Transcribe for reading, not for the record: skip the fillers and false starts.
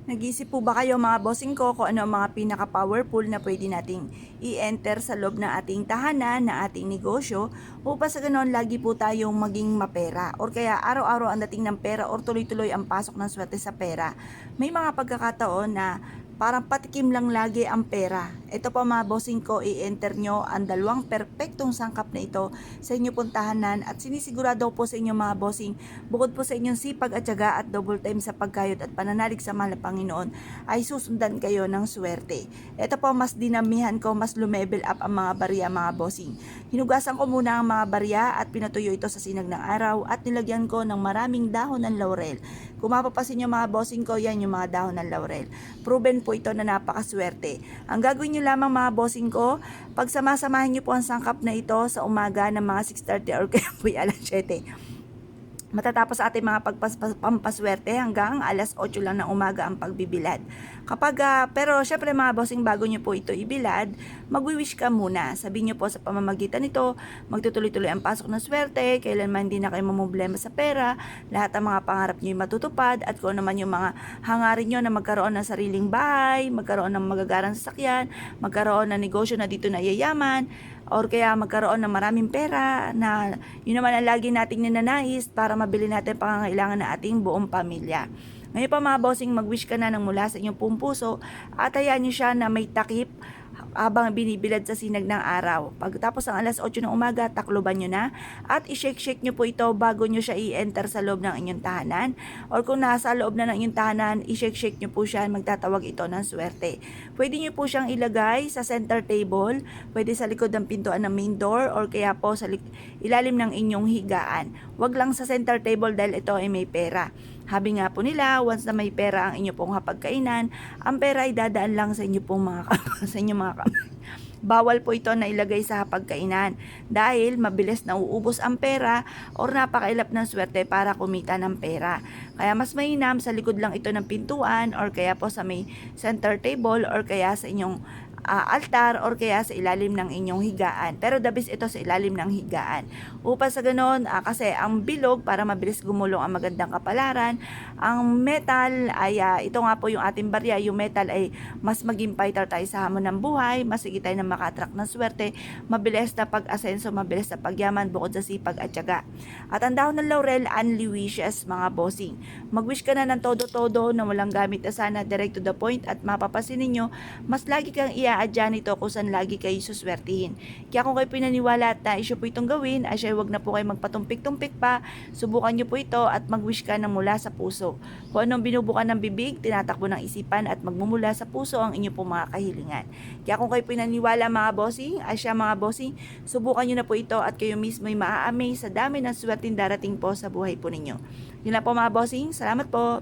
Nag-iisip po ba kayo mga bossing ko kung ano ang mga pinaka-powerful na pwede nating i-enter sa loob ng ating tahanan, na ating negosyo, upang sa ganoon lagi po tayong maging mapera or kaya araw-araw ang dating ng pera or tuloy-tuloy ang pasok ng swerte sa pera. May mga pagkakataon na parang patikim lang lagi ang pera. Ito po mga bossing ko, i-enter nyo ang dalawang perpektong sangkap na ito sa inyong puntahanan at sinisigurado po sa inyo mga bossing, bukod po sa inyong sipag at tiyaga at double time sa pagkayod at pananalig sa mahal na Panginoon, ay susundan kayo ng swerte. Ito po, mas dinamihan ko, mas lumevel up ang mga barya mga bossing. Hinugasan ko muna ang mga barya at pinatuyo ito sa sinag ng araw at nilagyan ko ng maraming dahon ng laurel. Kung mapapasin nyo mga bossing ko, yan yung mga dahon ng laurel. Proven po ito na napakaswerte. Ang gagawin nyo lamang mga bossing ko, pagsamasamahin nyo po ang sangkap na ito sa umaga ng mga 6:30 or kaya po alas 7. Matatapos sa ating mga pampaswerte hanggang alas 8 lang ng umaga ang pagbibilad. Pero syempre mga bossing, bago nyo po ito ibilad, magwi-wish ka muna. Sabihin nyo po sa pamamagitan nito, magtutuloy-tuloy ang pasok ng swerte, kailanman hindi na kayo mamumblema sa pera, lahat ng mga pangarap nyo matutupad, at kung naman yung mga hangarin nyo na magkaroon ng sariling bahay, magkaroon ng magagarang sasakyan, magkaroon ng negosyo na dito na yayaman, or kaya magkaroon ng maraming pera na yun naman ang lagi nating ninanais para mabili natin pangangailangan ng ating buong pamilya. Ngayon pa mga bossing, mag-wish ka na ng mula sa inyong buong puso at hayaan nyo siya na may takip habang binibilad sa sinag ng araw. Pagkatapos ng alas 8 ng umaga, takloban nyo na at i-shake-shake nyo po ito bago nyo siya i-enter sa loob ng inyong tahanan. Or kung nasa loob na ng inyong tahanan, i-shake-shake nyo po siya, magtatawag ito ng swerte. Pwede nyo po siyang ilagay sa center table, pwede sa likod ng pintuan ng main door, or kaya po sa ilalim ng inyong higaan. Wag lang sa center table dahil ito ay may pera. Habi nga po nila, once na may pera ang inyo pong hapagkainan, ang pera ay dadaan lang sa inyo pong mga sa inyong mga kamay. Bawal po ito na ilagay sa hapagkainan dahil mabilis na uubos ang pera or napakailap ng swerte para kumita ng pera. Kaya mas mainam sa likod lang ito ng pintuan or kaya po sa may center table or kaya sa inyong altar or kaya sa ilalim ng inyong higaan. Pero the best ito sa ilalim ng higaan. Upang sa ganon, kasi ang bilog para mabilis gumulong ang magandang kapalaran, ang metal ay ito nga po yung ating barya. Yung metal ay mas maging fighter tayo sa hamon ng buhay, mas sige tayo na maka-attract ng swerte, mabilis na pag-asenso, mabilis na pagyaman bukod sa sipag at tiyaga. At ang dahon ng laurel, only wishes mga bossing. Mag-wish ka na ng todo-todo na walang gamit na sana, direct to the point, at mapapasin ninyo, mas lagi kang iaadya nito kung saan lagi kayo suswertihin. Kaya kung kayo pinaniwala at naisyo po itong gawin, ay siya huwag na po kayo magpatumpik-tumpik pa, subukan nyo po ito at mag-wish ka na mula sa puso. Kung anong binubukan ng bibig, tinatakbo ng isipan at magmumula sa puso ang inyo pong mga kahilingan. Kaya kung kayo pinaniwala mga bossing, ay siya mga bossing, subukan nyo na po ito at kayo mismo ay maa-amaze sa dami ng swerteng darating po sa buhay po ninyo. Yun na po mga bossing, salamat po!